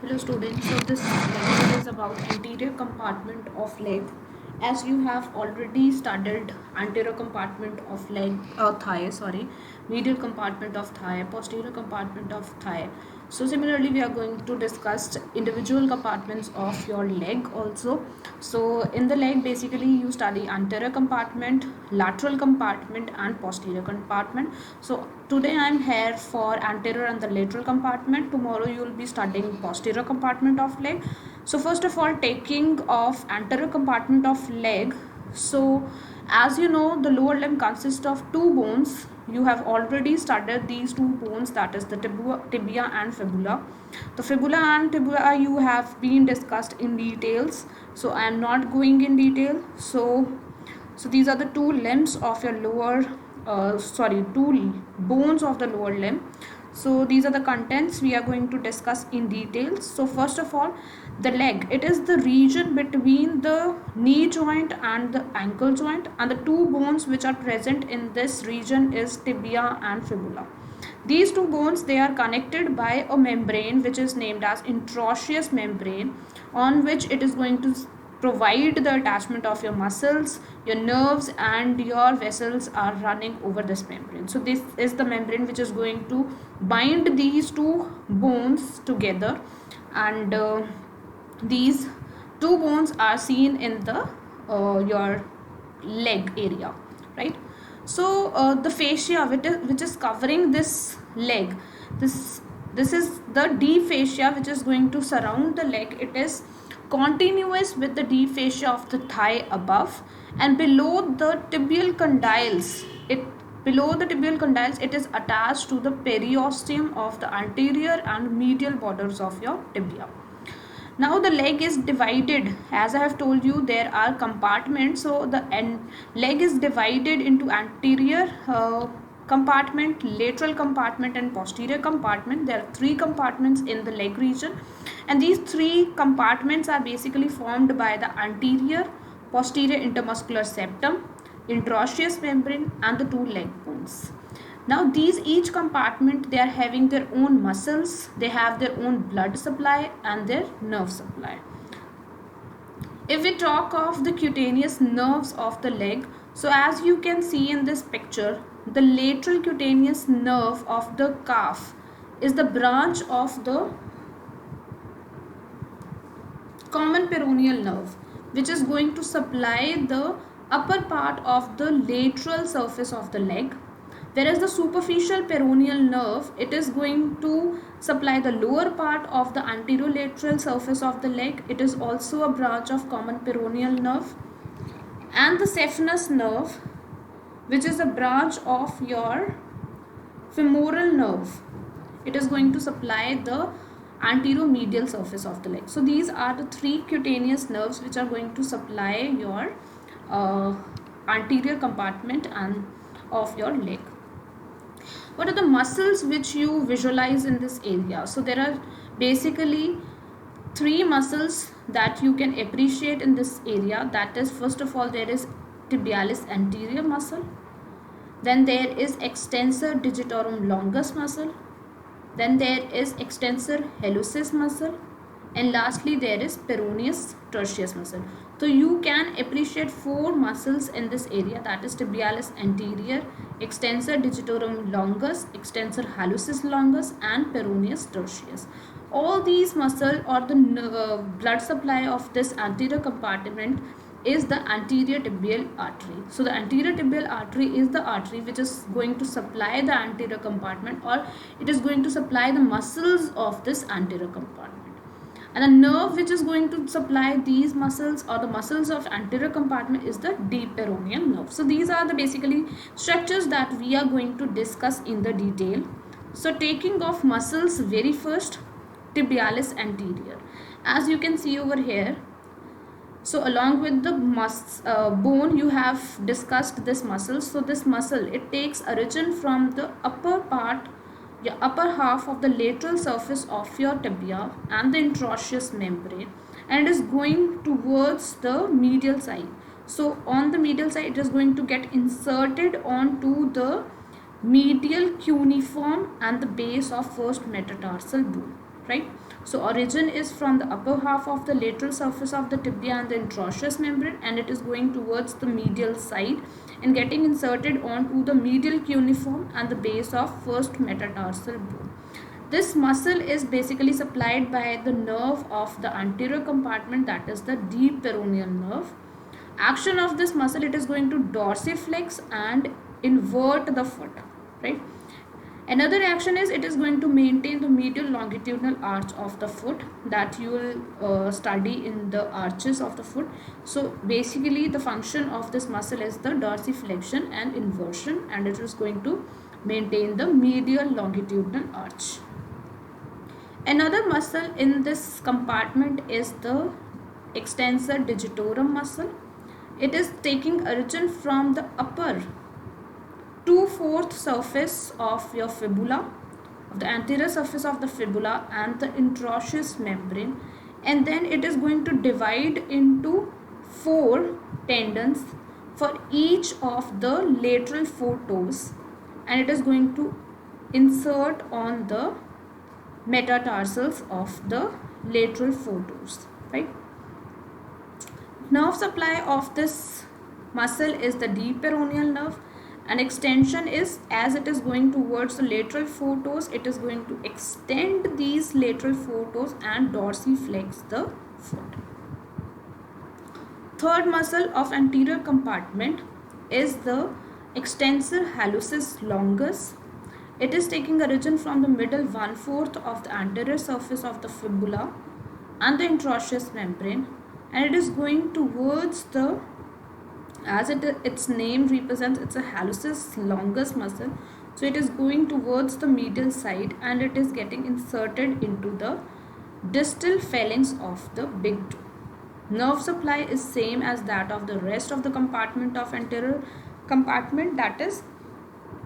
Hello students, so this lecture is about anterior compartment of leg. As you have already studied anterior compartment of leg, thigh, sorry, medial compartment of thigh, posterior compartment of thigh. So similarly, we are going to discuss individual compartments of your leg also. So in the leg, basically you study anterior compartment, lateral compartment and posterior compartment. So today I am here for anterior and the lateral compartment. Tomorrow you will be studying posterior compartment of leg. So first of all, taking of anterior compartment of leg. So as you know, the lower limb consists of two bones. You have already studied these two bones, that is the tibia and fibula. The fibula and tibia you have been discussed in details, so I am not going in detail. So these are the two limbs of your lower two bones of the lower limb. So these are the contents we are going to discuss in details. So first of all, the leg, it is the region between the knee joint and the ankle joint, and the two bones which are present in this region is tibia and fibula. These two bones, they are connected by a membrane which is named as interosseous membrane, on which it is going to provide the attachment of your muscles, your nerves and your vessels are running over this membrane. So this is the membrane which is going to bind these two bones together, and these two bones are seen in the your leg area, right? So the fascia which is covering this leg, this is the deep fascia which is going to surround the leg. It is continuous with the deep fascia of the thigh above, and below the tibial condyles, it is attached to the periosteum of the anterior and medial borders of your tibia. Now the leg is divided, as I have told you, there are compartments. So the leg is divided into anterior compartment, lateral compartment and posterior compartment. There are three compartments in the leg region, and these three compartments are basically formed by the anterior posterior intermuscular septum, interosseous membrane and the two leg bones. Now these each compartment, they are having their own muscles, they have their own blood supply and their nerve supply. If we talk of the cutaneous nerves of the leg, so as you can see in this picture, the lateral cutaneous nerve of the calf is the branch of the common peroneal nerve, which is going to supply the upper part of the lateral surface of the leg, whereas the superficial peroneal nerve, it is going to supply the lower part of the anterolateral surface of the leg. It is also a branch of common peroneal nerve. And the saphenous nerve, which is a branch of your femoral nerve, it is going to supply the anteromedial surface of the leg. So these are the three cutaneous nerves which are going to supply your anterior compartment and of your leg. What are the muscles which you visualize in this area? So there are basically three muscles that you can appreciate in this area. That is, first of all, there is tibialis anterior muscle, then there is extensor digitorum longus muscle, then there is extensor hallucis muscle, and lastly there is peroneus tertius muscle. So you can appreciate four muscles in this area, that is tibialis anterior, extensor digitorum longus, extensor hallucis longus and peroneus tertius. All these muscle or the blood supply of this anterior compartment is the anterior tibial artery. So the anterior tibial artery is the artery which is going to supply the anterior compartment, or it is going to supply the muscles of this anterior compartment. And the nerve which is going to supply these muscles or the muscles of anterior compartment is the deep peroneal nerve. So these are the basically structures that we are going to discuss in the detail. So taking off muscles, very first, tibialis anterior. As you can see over here, so along with the bone, you have discussed this muscle. So this muscle, it takes origin from the upper part, your upper half of the lateral surface of your tibia and the interosseous membrane, and it is going towards the medial side. So on the medial side, it is going to get inserted onto the medial cuneiform and the base of first metatarsal bone. right? So origin is from the upper half of the lateral surface of the tibia and the interosseous membrane, and it is going towards the medial side and getting inserted onto the medial cuneiform and the base of first metatarsal bone. This muscle is basically supplied by the nerve of the anterior compartment, that is the deep peroneal nerve. Action of this muscle, it is going to dorsiflex and invert the foot, right? Another action is it is going to maintain the medial longitudinal arch of the foot that you will study in the arches of the foot. So basically the function of this muscle is the dorsiflexion and inversion, and it is going to maintain the medial longitudinal arch. Another muscle in this compartment is the extensor digitorum muscle. It is taking origin from the upper 2/4 surface of your fibula, of the anterior surface of the fibula and the interosseous membrane, and then it is going to divide into 4 tendons for each of the lateral 4 toes, and it is going to insert on the metatarsals of the lateral 4 toes, right? Nerve supply of this muscle is the deep peroneal nerve, and extension is, as it is going towards the lateral 4 toes, it is going to extend these lateral 4 toes and dorsiflex the foot. Third muscle of anterior compartment is the extensor hallucis longus. It is taking origin from the middle 1/4 of the anterior surface of the fibula and the interosseous membrane, and it is going towards the, as its name represents, it's a hallucis longus muscle, so it is going towards the medial side and it is getting inserted into the distal phalanx of the big toe. Nerve supply is same as that of the rest of the compartment of anterior compartment, that is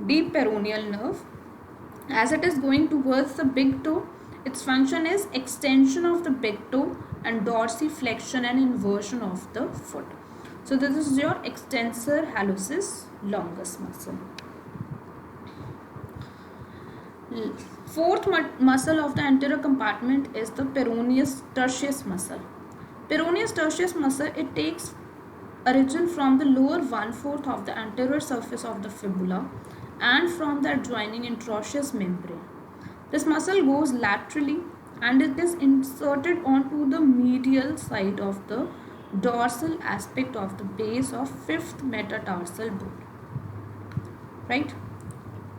deep peroneal nerve. As it is going towards the big toe, its function is extension of the big toe and dorsiflexion and inversion of the foot. So this is your extensor hallucis longus muscle. Fourth muscle of the anterior compartment is the peroneus tertius muscle. Peroneus tertius muscle, it takes origin from the lower 1/4 of the anterior surface of the fibula and from the adjoining interosseous membrane. This muscle goes laterally and it is inserted onto the medial side of the dorsal aspect of the base of fifth metatarsal bone, right?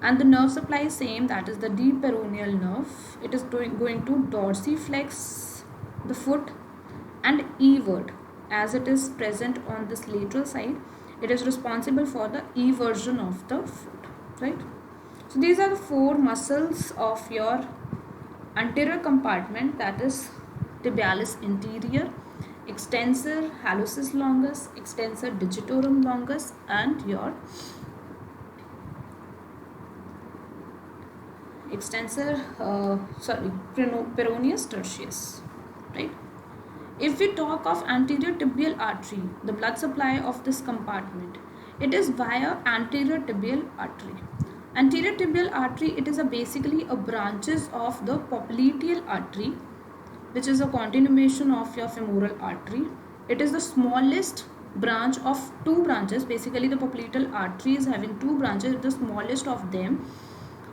And the nerve supply is same, that is the deep peroneal nerve. It is going to dorsiflex the foot and evert, as it is present on this lateral side. It is responsible for the eversion of the foot, right? So these are the 4 muscles of your anterior compartment, that is tibialis anterior, extensor hallucis longus, extensor digitorum longus, and your extensor peroneus tertius, right? If we talk of anterior tibial artery, the blood supply of this compartment, it is via anterior tibial artery. Anterior tibial artery, it is basically a branches of the popliteal artery, which is a continuation of your femoral artery. It is the smallest branch of 2 branches. Basically the popliteal artery is having 2 branches, the smallest of them,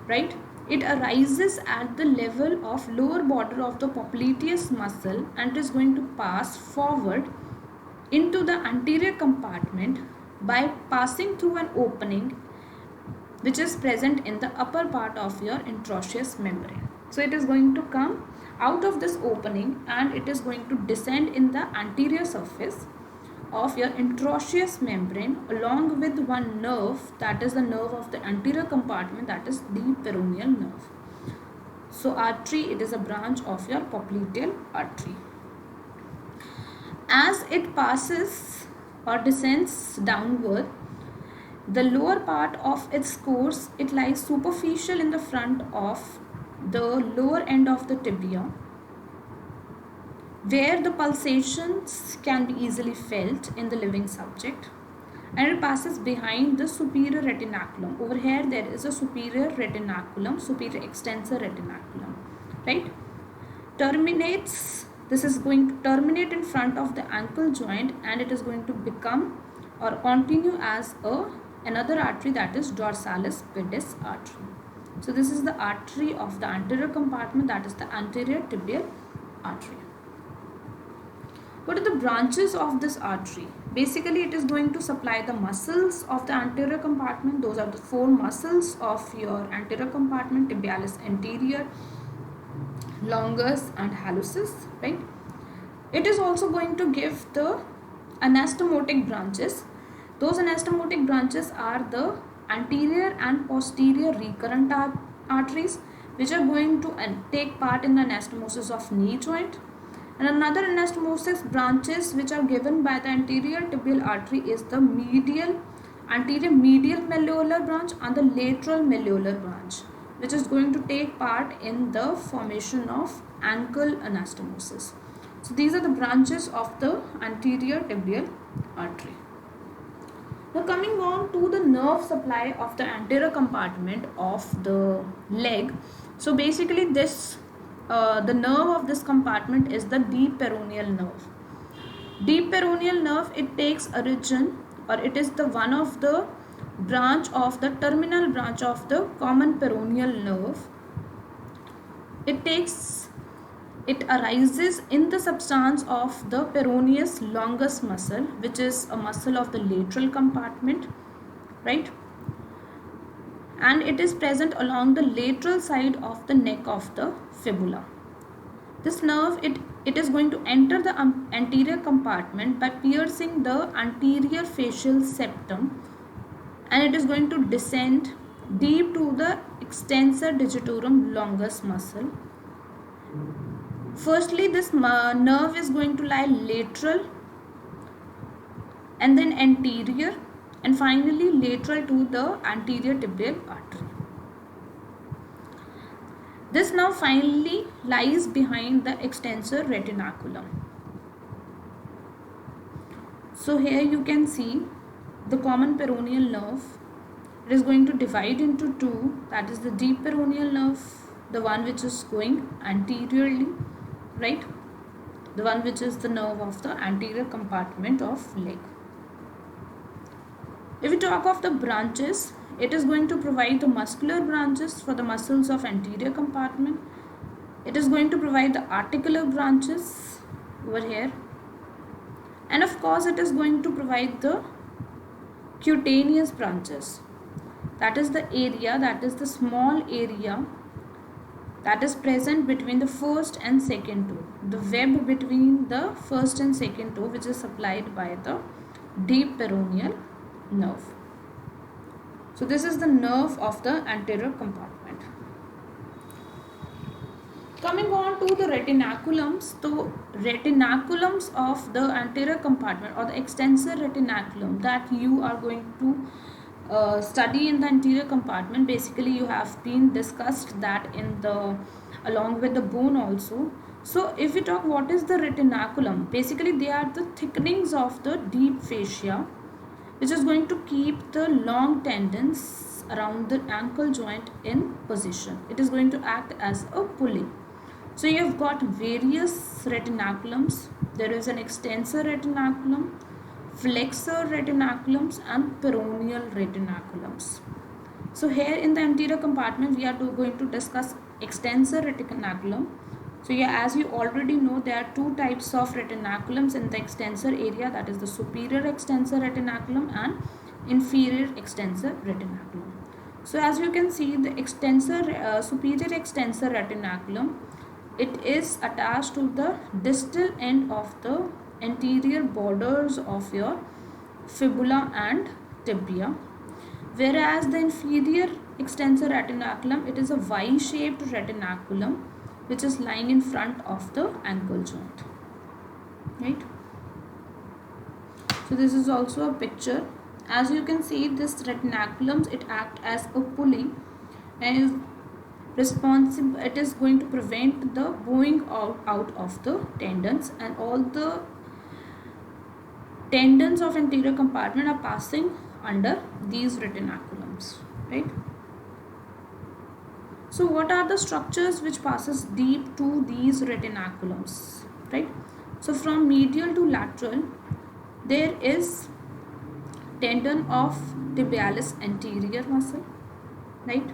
right? It arises at the level of lower border of the popliteus muscle and is going to pass forward into the anterior compartment by passing through an opening which is present in the upper part of your interosseous membrane. So it is going to come out of this opening and it is going to descend in the anterior surface of your interosseous membrane along with one nerve, that is the nerve of the anterior compartment, that is deep peroneal nerve. So artery, it is a branch of your popliteal artery. As it passes or descends downward, the lower part of its course, it lies superficial in the front of the lower end of the tibia, where the pulsations can be easily felt in the living subject, and it passes behind the superior retinaculum. Over here there is a superior retinaculum, superior extensor retinaculum, right? terminates, this is going to terminate in front of the ankle joint, and it is going to become or continue as another artery, that is dorsalis pedis artery. So this is the artery of the anterior compartment, that is the anterior tibial artery. What are the branches of this artery? Basically, it is going to supply the muscles of the anterior compartment. Those are the four muscles of your anterior compartment: tibialis anterior, longus and hallucis, right? It is also going to give the anastomotic branches. Those anastomotic branches are the anterior and posterior recurrent arteries, which are going to take part in the anastomosis of knee joint. And another anastomosis branches which are given by the anterior tibial artery is the anterior medial malleolar branch and the lateral malleolar branch, which is going to take part in the formation of ankle anastomosis. So these are the branches of the anterior tibial artery. Now coming on to the nerve supply of the anterior compartment of the leg. So basically this the nerve of this compartment is the deep peroneal nerve. Deep peroneal nerve, it takes origin, or it is the one of the branch of the terminal branch of the common peroneal nerve. It arises in the substance of the peroneus longus muscle, which is a muscle of the lateral compartment, right? And it is present along the lateral side of the neck of the fibula. This nerve, it is going to enter the anterior compartment by piercing the anterior facial septum, and it is going to descend deep to the extensor digitorum longus muscle. Firstly, this nerve is going to lie lateral and then anterior, and finally lateral to the anterior tibial artery. This nerve finally lies behind the extensor retinaculum. So here you can see the common peroneal nerve. It is going to divide into two, that is the deep peroneal nerve, the one which is going anteriorly, right? The one which is the nerve of the anterior compartment of leg. If we talk of the branches, it is going to provide the muscular branches for the muscles of anterior compartment. It is going to provide the articular branches over here. And of course, it is going to provide the cutaneous branches. That is the area, that is the small area that is present between the first and second toe. The web between the first and second toe, which is supplied by the deep peroneal nerve. So this is the nerve of the anterior compartment. Coming on to the retinaculums. So retinaculums of the anterior compartment, or the extensor retinaculum, that you are going to study in the anterior compartment. Basically you have been discussed that in the along with the bone also. So if we talk what is the retinaculum, basically they are the thickenings of the deep fascia, which is going to keep the long tendons around the ankle joint in position. It is going to act as a pulley. So you have got various retinaculums. There is an extensor retinaculum, flexor retinaculums and peroneal retinaculums. So here in the anterior compartment we are going to discuss extensor retinaculum. So yeah, as you already know, there are two types of retinaculums in the extensor area, that is the superior extensor retinaculum and inferior extensor retinaculum. So as you can see, the superior extensor retinaculum, it is attached to the distal end of the anterior borders of your fibula and tibia, whereas the inferior extensor retinaculum, it is a Y-shaped retinaculum which is lying in front of the ankle joint, right? So this is also a picture. As you can see, this retinaculums, it act as a pulley and is responsible. It is going to prevent the bowing out of the tendons, and all the tendons of anterior compartment are passing under these retinaculums, right? So what are the structures which passes deep to these retinaculums, right? So from medial to lateral, there is tendon of tibialis anterior muscle, right?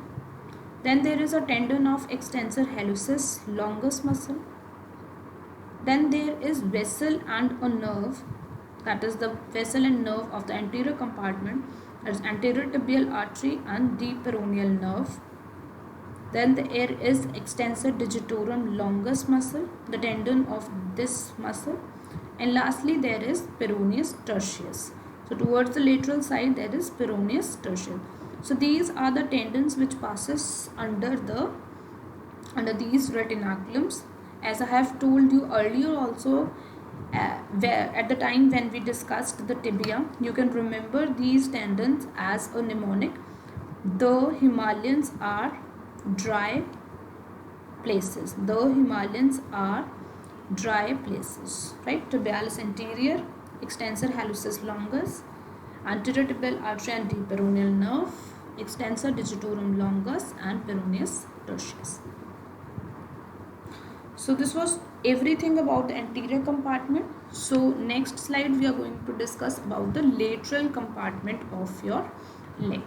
Then there is a tendon of extensor hallucis longus muscle. Then there is vessel and a nerve, that is the vessel and nerve of the anterior compartment, that is anterior tibial artery and deep peroneal nerve. Then there is extensor digitorum longus muscle, the tendon of this muscle. And lastly, there is peroneus tertius. So towards the lateral side, there is peroneus tertius. So these are the tendons which passes under these retinaculums. As I have told you earlier also, where at the time when we discussed the tibia, you can remember these tendons as a mnemonic. The Himalayans are dry places. The Himalayans are dry places, right? Tibialis anterior, extensor hallucis longus, anterior tibial artery and deep peroneal nerve, extensor digitorum longus and peroneus tertius. So this was everything about the anterior compartment. So next slide we are going to discuss about the lateral compartment of your leg.